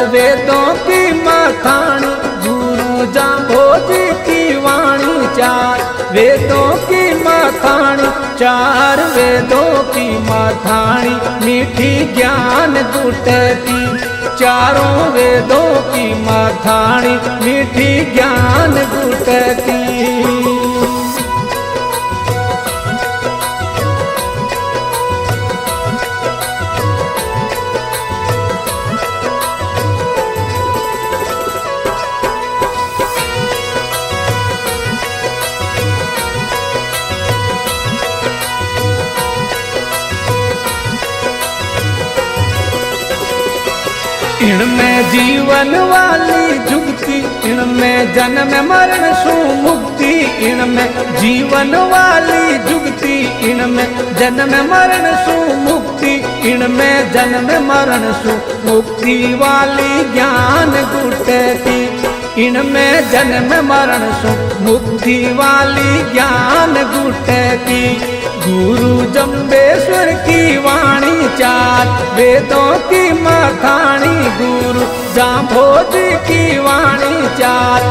वेदों की मथाणी गुरु जाम्भोज की वाणी। चार वेदों की मथाणी, चार वेदों की मथाणी, मीठी ज्ञान गुटकी। चारों वेदों की मथाणी, मीठी ज्ञान गुटकी। इनमें जीवन वाली जुगती, इनमें जन्म मरण सु मुक्ति। इनमें जीवन वाली जुगती, इनमें जन्म मरण सु मुक्ति। इनमें जन्म मरण सु मुक्ति वाली ज्ञान गुटकी। इनमें जन्म मरण सु मुक्ति वाली ज्ञान गुटकी। गुरु जम्बेश्वर की वाणी। चार वेदों की मथाणी, गुरु जाम्भोज की वाणी। चार